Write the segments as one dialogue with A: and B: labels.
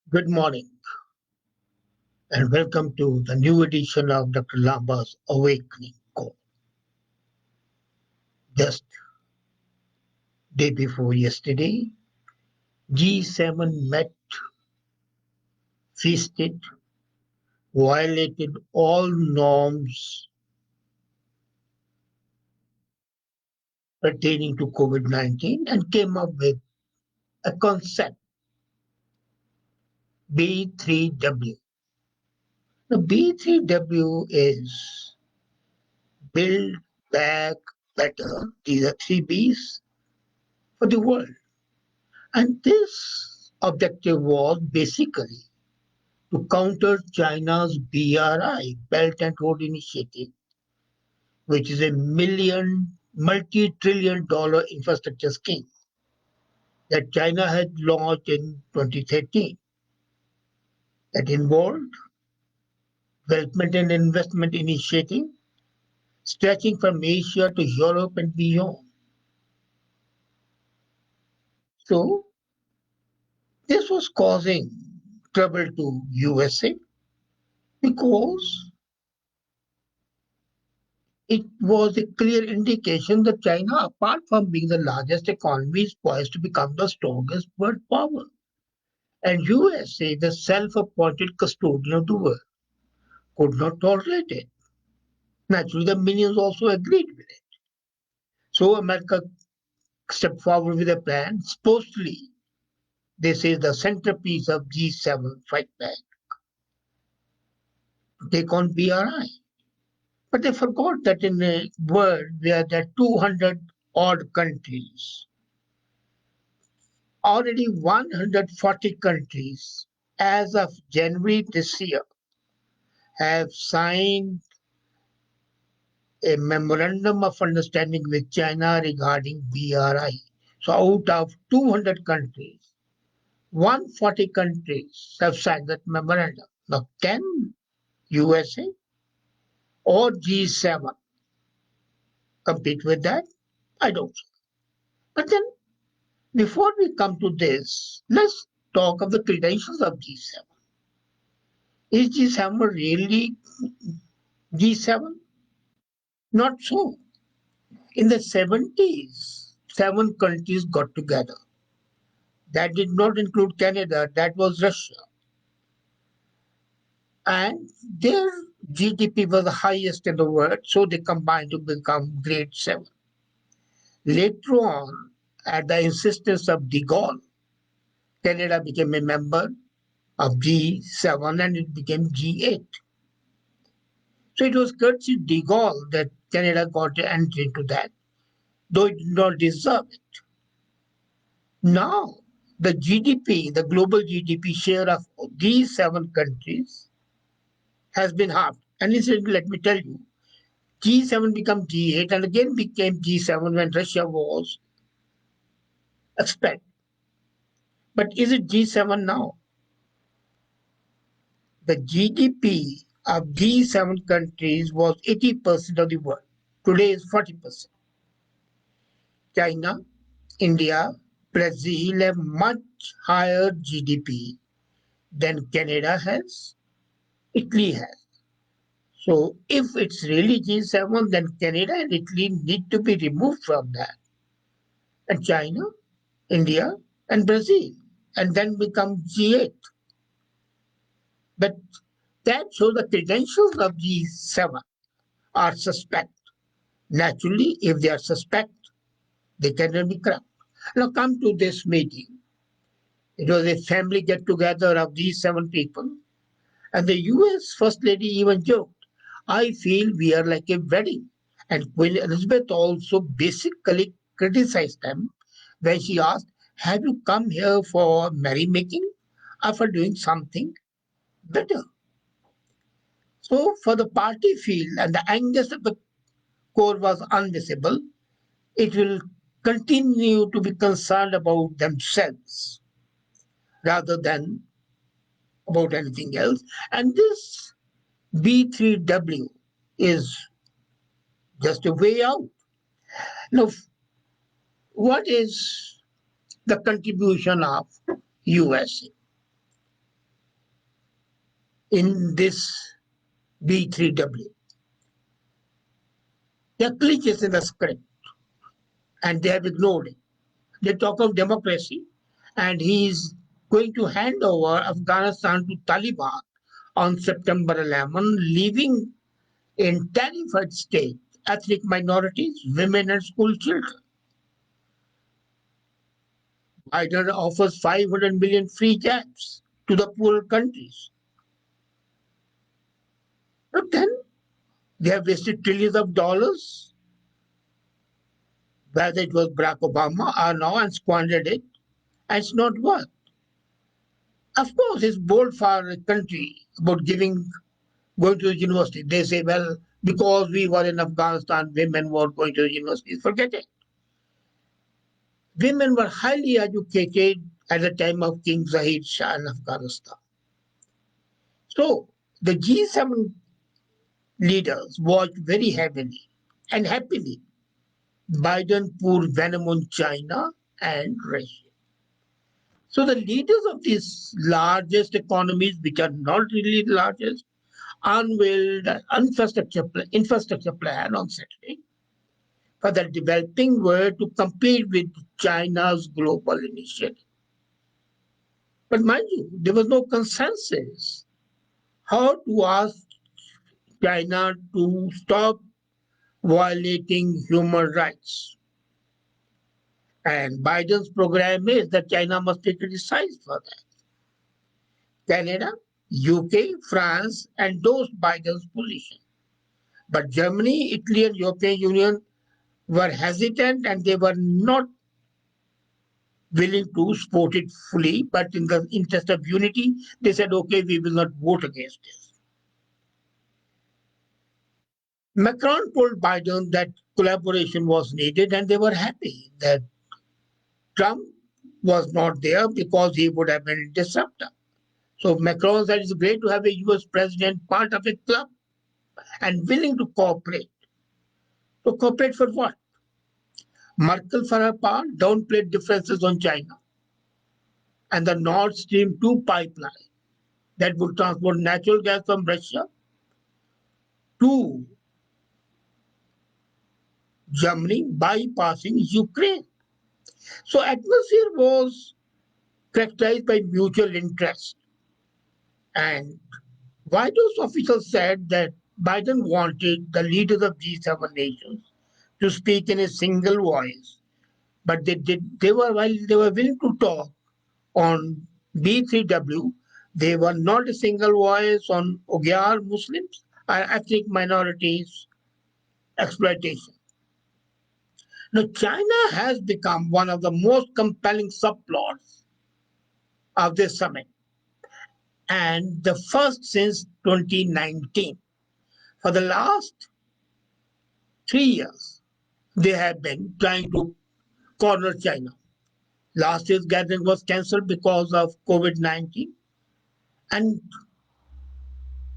A: Good morning and welcome to the new edition of Dr. Lamba's Awakening Call. Just day before yesterday, G7 met, feasted, violated all norms pertaining to COVID-19 and came up with a concept, B3W. The B3W is build back better. These are three Bs for the world. And this objective was basically to counter China's BRI, Belt and Road Initiative, which is a multi-trillion dollar infrastructure scheme that China had launched in 2013 that involved development and investment initiative stretching from Asia to Europe and beyond. So this was causing trouble to USA because it was a clear indication that China, apart from being the largest economy, is poised to become the strongest world power. And USA, the self-appointed custodian of the world, could not tolerate it. Naturally, the minions also agreed with it. So America stepped forward with a plan. Supposedly, this is the centerpiece of G7 fightback to take on BRI. But they forgot that in a world where there are 200 odd countries, already 140 countries as of January this year have signed a memorandum of understanding with China regarding BRI. So out of 200 countries, 140 countries have signed that memorandum. Now, can USA or G7 compete with that? I don't know. But then, before we come to this, let's talk of the credentials of G7. Is G7 really G7? Not so. In the 70s, seven countries got together. That did not include Canada, that was Russia. And their GDP was the highest in the world, so they combined to become Grade 7. Later on, at the insistence of de Gaulle, Canada became a member of G7 and it became G8. So it was courtesy of de Gaulle that Canada got entry into that, though it did not deserve it. Now, the GDP, the global GDP share of these seven countries has been halved. And incidentally, let me tell you, G7 became G8 and again became G7 when Russia was expelled. But is it G7 now? The GDP of G7 countries was 80% of the world. Today is 40%. China, India, Brazil have much higher GDP than Canada has, Italy has. So if it's really G7, then Canada and Italy need to be removed from that. And China, India, and Brazil, and then become G8. But that shows the credentials of G7 are suspect. Naturally, if they are suspect, they cannot be corrupt. Now come to this meeting. It was a family get-together of these seven people. And the US First Lady even joked, I feel we are like a wedding. And Queen Elizabeth also basically criticized them when she asked, have you come here for merrymaking or for doing something better? So for the party field and the angst of the core was invisible, it will continue to be concerned about themselves rather than about anything else. And this B3W is just a way out. Now, what is the contribution of USA? in this B3W. There are glitches in the script and they have ignored it. They talk of democracy and he's going to hand over Afghanistan to Taliban on September 11, leaving in terrified state ethnic minorities, women and school children. Biden offers 500 million free jabs to the poorer countries. But then they have wasted trillions of dollars, whether it was Barack Obama or now, and squandered it, and it's not worth. Of course, it's bold for a country about going to the university. They say, well, because we were in Afghanistan, women were going to the university. Forget it. Women were highly educated at the time of King Zahid Shah in Afghanistan. So the G7 leaders watched very heavily and happily Biden pour venom on China and Russia. So the leaders of these largest economies, which are not really the largest, unveiled an infrastructure plan on Saturday for the developing world to compete with China's global initiative. But mind you, there was no consensus how to ask China to stop violating human rights. And Biden's program is that China must be criticized for that. Canada, UK, France endorsed Biden's position. But Germany, Italy, and European Union were hesitant and they were not willing to support it fully. But in the interest of unity, they said, okay, we will not vote against this. Macron told Biden that collaboration was needed and they were happy that Trump was not there because he would have been a disruptor. So Macron said it's great to have a US president part of a club and willing to cooperate. To cooperate for what? Merkel, for her part, downplayed differences on China and the Nord Stream 2 pipeline that would transport natural gas from Russia to Germany, bypassing Ukraine. So atmosphere was characterized by mutual interest. And White House officials said that Biden wanted the leaders of G7 nations to speak in a single voice, but they were while they were willing to talk on B3W, they were not a single voice on Uyghur Muslims or ethnic minorities exploitation. Now, China has become one of the most compelling subplots of this summit, and the first since 2019. For the last 3 years, they have been trying to corner China. Last year's gathering was cancelled because of COVID-19, and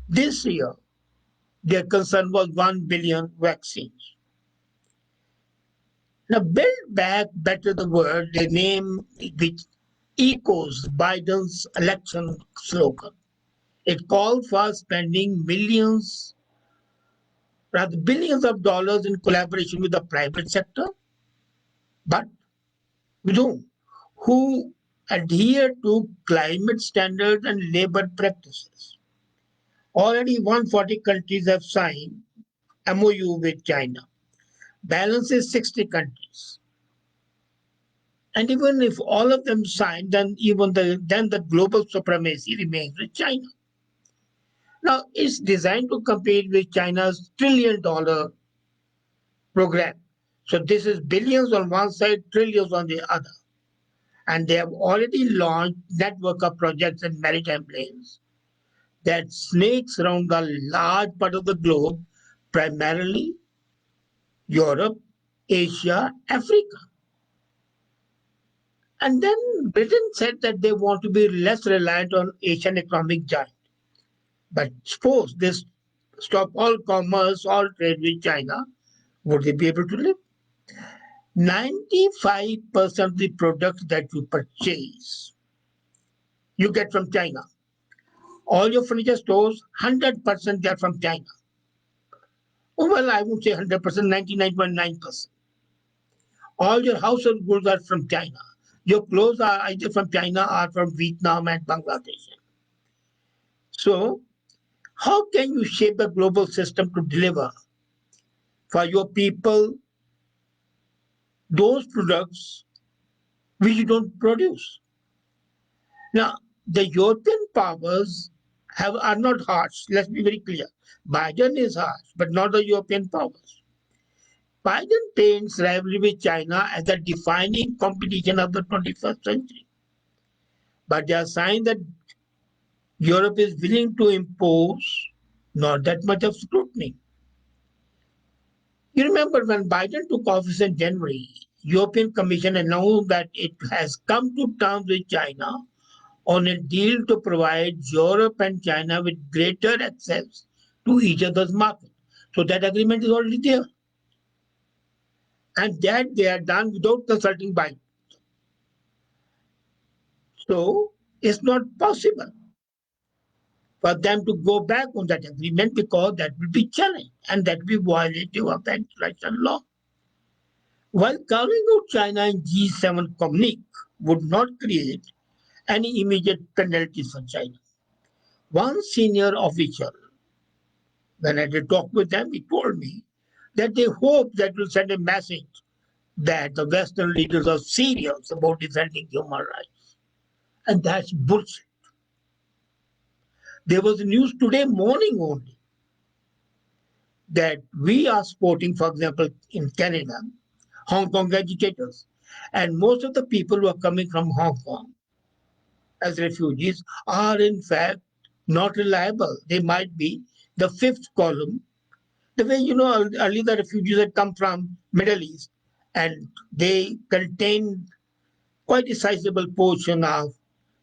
A: this year, their concern was 1 billion vaccines. Now, Build Back Better the World, the name which echoes Biden's election slogan. It called for spending billions of dollars in collaboration with the private sector, but with whom? Who adhere to climate standards and labor practices. Already 140 countries have signed MOU with China. Balance is 60 countries. And even if all of them sign, then the global supremacy remains with China. Now it's designed to compete with China's $1 trillion program. So this is billions on one side, trillions on the other. And they have already launched network of projects and maritime lanes that snakes around a large part of the globe, primarily Europe, Asia, Africa. And then Britain said that they want to be less reliant on Asian economic giant. But suppose this stop all commerce, all trade with China, would they be able to live? 95% of the products that you purchase, you get from China. All your furniture stores, 100% they're from China. Oh, well, I would say 100%, 99.9%. All your household goods are from China. Your clothes are either from China or from Vietnam and Bangladesh. So, how can you shape a global system to deliver for your people those products which you don't produce? Now, the European powers are not harsh. Let's be very clear. Biden is harsh, but not the European powers. Biden paints rivalry with China as the defining competition of the 21st century. But there are signs that Europe is willing to impose not that much of scrutiny. You remember when Biden took office in January, European Commission announced that it has come to terms with China on a deal to provide Europe and China with greater access to each other's market. So that agreement is already there. And that they are done without consulting Biden. So it's not possible for them to go back on that agreement because that will be challenged and that will be violative of the international law. While calling out China in G7 communique would not create any immediate penalties for China. One senior official, when I did talk with them, he told me that they hope that will send a message that the Western leaders are serious about defending human rights. And that's bullshit. There was news today morning only that we are supporting, for example, in Canada, Hong Kong educators. And most of the people who are coming from Hong Kong as refugees are in fact not reliable. They might be the fifth column. The way earlier the refugees had come from Middle East and they contain quite a sizable portion of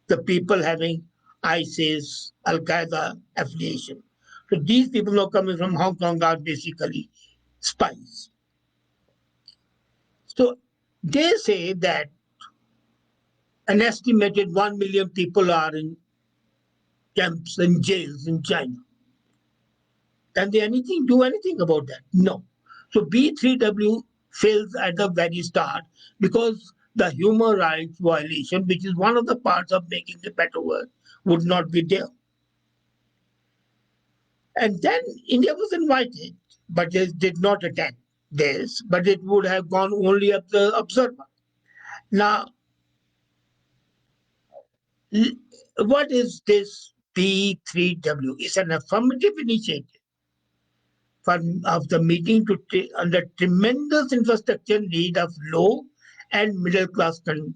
A: the people having ISIS, Al Qaeda affiliation. So these people who are coming from Hong Kong are basically spies. So they say that an estimated 1 million people are in camps and jails in China. Can they do anything about that? No. So B3W fails at the very start because the human rights violation, which is one of the parts of making a better world, would not be there. And then India was invited, but they did not attend this, but it would have gone only as the observer. Now, what is this B3W? It's an affirmative initiative of the meeting on the tremendous infrastructure need of low and middle class countries.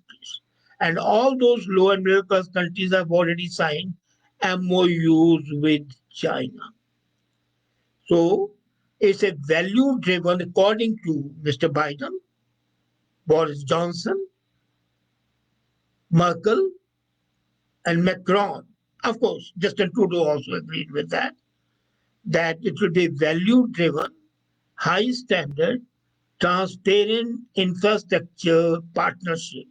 A: And all those low and middle class countries have already signed MOUs with China. So it's a value driven, according to Mr. Biden, Boris Johnson, Merkel, and Macron. Of course, Justin Trudeau also agreed with that it will be value driven, high standard, transparent infrastructure partnership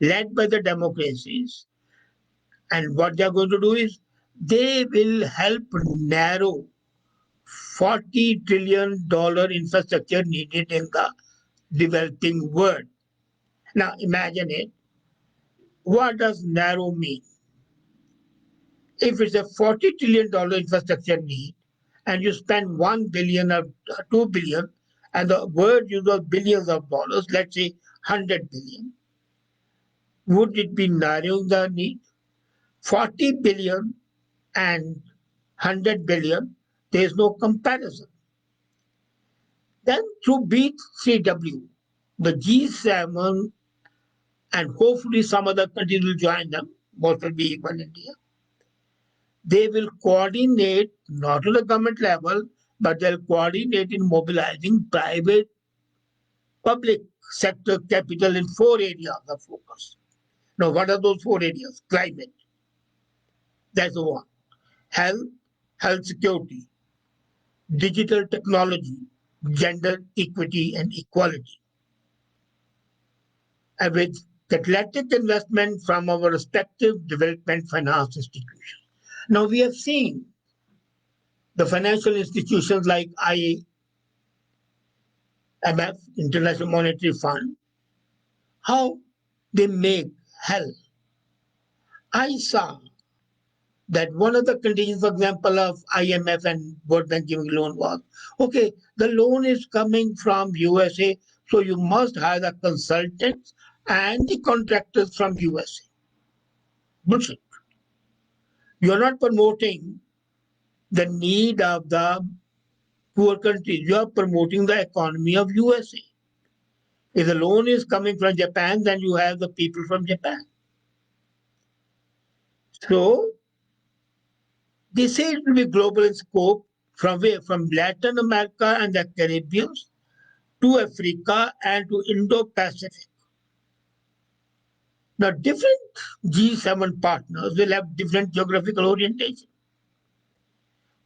A: led by the democracies. And what they are going to do is they will help narrow $40 trillion infrastructure needed in the developing world. Now imagine it. What does narrow mean? If it's a $40 trillion infrastructure need and you spend 1 billion or 2 billion and the world uses billions of dollars, let's say 100 billion, would it be narrowing the need? 40 billion and 100 billion, there is no comparison. Then through B3W, the G7 and hopefully some other countries will join them, most will be even India. They will coordinate not to the government level, but they'll coordinate in mobilizing private, public sector capital in 4 areas of focus. Now, what are those 4 areas? Climate, that's the one. Health security, digital technology, gender equity and equality. And with catalytic investment from our respective development finance institutions. Now we have seen the financial institutions like IMF, International Monetary Fund, how they make hell. I saw that one of the conditions, for example, of IMF and World Bank giving loan was, okay, the loan is coming from USA, so you must hire the consultants and the contractors from USA. Bullshit. You're not promoting the need of the poor countries. You are promoting the economy of USA. If the loan is coming from Japan, then you have the people from Japan. So they say it will be global in scope from where? From Latin America and the Caribbean to Africa and to Indo-Pacific. Now, different G7 partners will have different geographical orientation.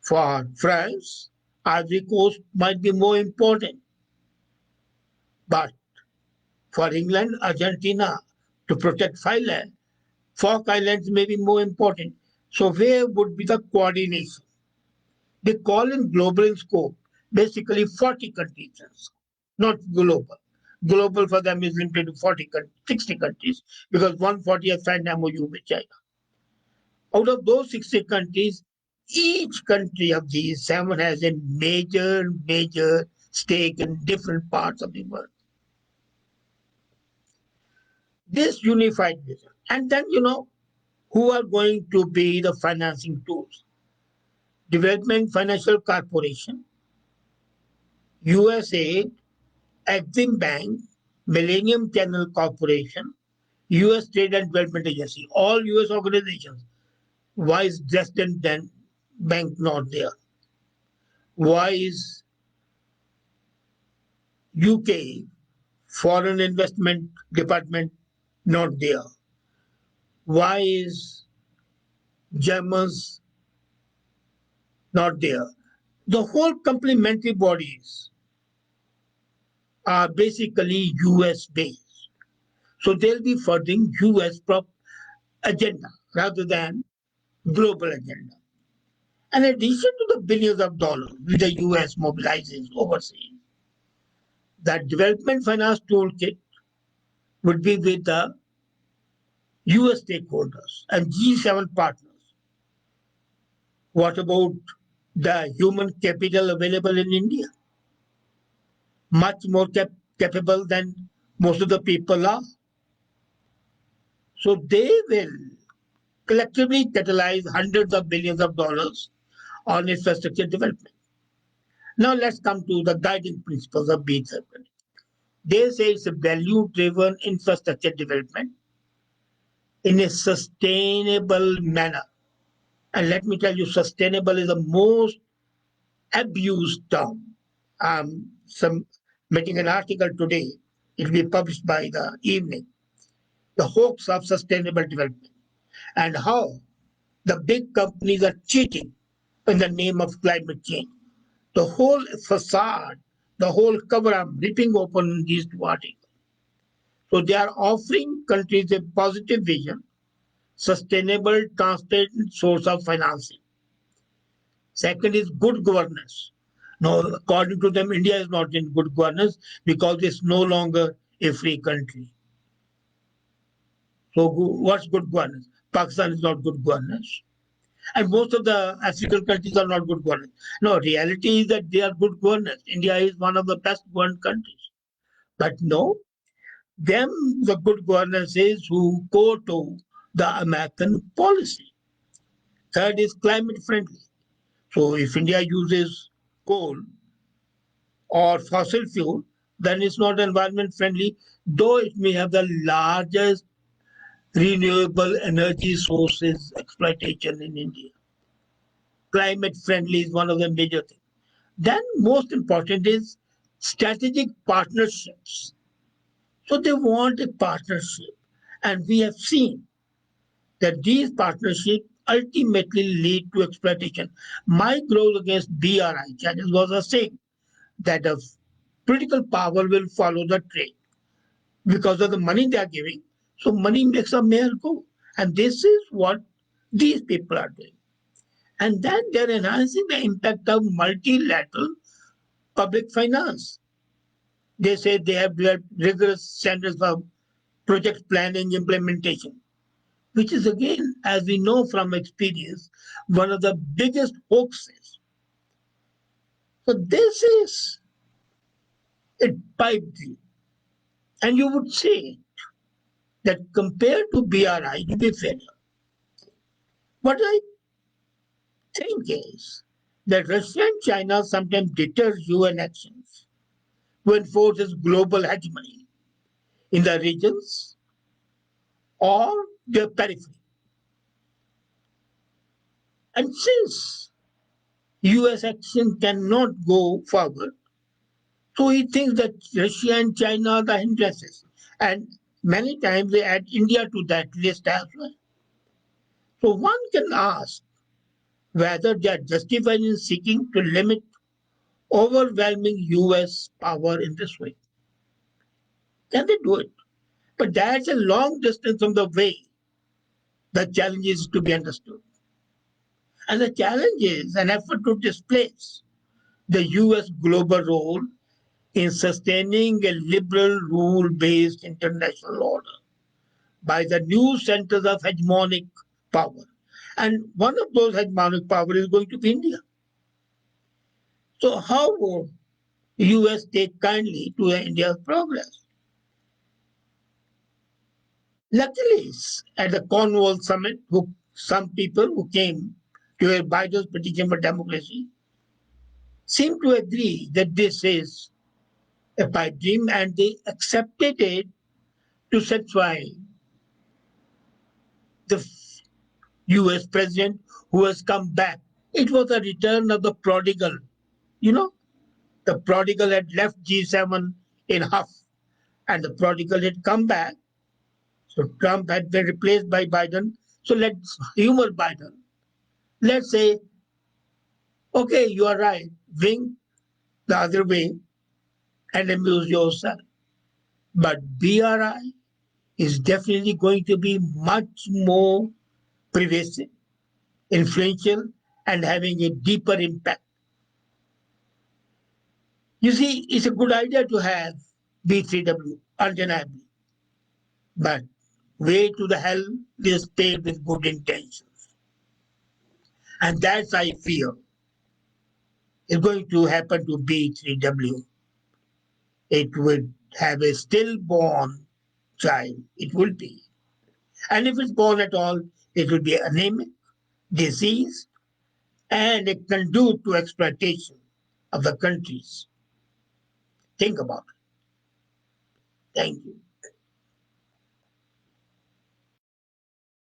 A: For France, Ivory Coast might be more important, but for England, Argentina, to protect Falk Islands may be more important. So where would be the coordination? They call it global in scope, basically 40 countries, not global. Global for them is limited to 60 countries because 140 have signed MOU with China. Out of those 60 countries, each country of these seven has a major stake in different parts of the world. This unified vision. And then, who are going to be the financing tools? Development Financial Corporation, USAID, Exim Bank, Millennium Channel Corporation, US Trade and Development Agency, all US organizations. Why is Dresden Bank not there? Why is UK Foreign Investment Department not there? Why is Germans not there? The whole complementary bodies are basically US based. So they'll be furthering US agenda rather than global agenda. In addition to the billions of dollars which the US mobilizes overseas, that development finance toolkit would be with the US stakeholders and G7 partners. What about the human capital available in India? Much more capable than most of the people are. So they will collectively catalyze hundreds of billions of dollars on infrastructure development. Now let's come to the guiding principles of B3W. They say it's a value-driven infrastructure development in a sustainable manner. And let me tell you, sustainable is the most abused term. Making an article today. It will be published by the evening. The hoax of sustainable development and how the big companies are cheating in the name of climate change. The whole facade, the whole cover up ripping open these two articles. So they are offering countries a positive vision, sustainable, transparent source of financing. Second is good governance. Now, according to them, India is not in good governance because it's no longer a free country. So what's good governance? Pakistan is not good governance. And most of the African countries are not good governance. No, reality is that they are good governance. India is one of the best governed countries. But no, them, the good governance is who go to the American policy. Third is climate friendly. So if India uses coal or fossil fuel, then it's not environment friendly, though it may have the largest renewable energy sources exploitation in India. Climate friendly is one of the major things. Then most important is strategic partnerships. So they want a partnership. And we have seen that these partnerships ultimately lead to exploitation. My growth against BRI, China was a saying that the political power will follow the trade because of the money they are giving. So money makes a mayor go. And this is what these people are doing. And then they're enhancing the impact of multilateral public finance. They say they have developed rigorous standards for project planning implementation, which is again, as we know from experience, one of the biggest hoaxes. So this is a pipe dream. And you would say that compared to BRI, to be fair, what I think is that Russia and China sometimes deters UN actions to enforce its global hegemony in the regions or their periphery. And since US action cannot go forward, so he thinks that Russia and China are the hindrances. And many times they add India to that list as well. So one can ask whether they are justified in seeking to limit overwhelming US power in this way. Can they do it? But that's a long distance from the way the challenge is to be understood. And the challenge is an effort to displace the US global role in sustaining a liberal rule based international order by the new centers of hegemonic power. And one of those hegemonic power is going to be India. So how would US take kindly to India's progress? Luckily, at the Cornwall summit, some people who came to hear Biden's petition for democracy seem to agree that this is a pipe dream and they accepted it to satisfy the US president who has come back. It was a return of the prodigal. You know, the prodigal had left G7 in huff and the prodigal had come back. So Trump had been replaced by Biden. So let's humor Biden. Let's say, okay, you are right, wing the other way and amuse yourself. But BRI is definitely going to be much more pervasive, influential, and having a deeper impact. You see, it's a good idea to have B3W, undeniably, but way to the hell is paved with good intentions. And that's, I fear, is going to happen to B3W. It would have a stillborn child. It will be. And if it's born at all, it will be anemic, diseased, and a conduit to exploitation of the countries. Think about it. Thank you.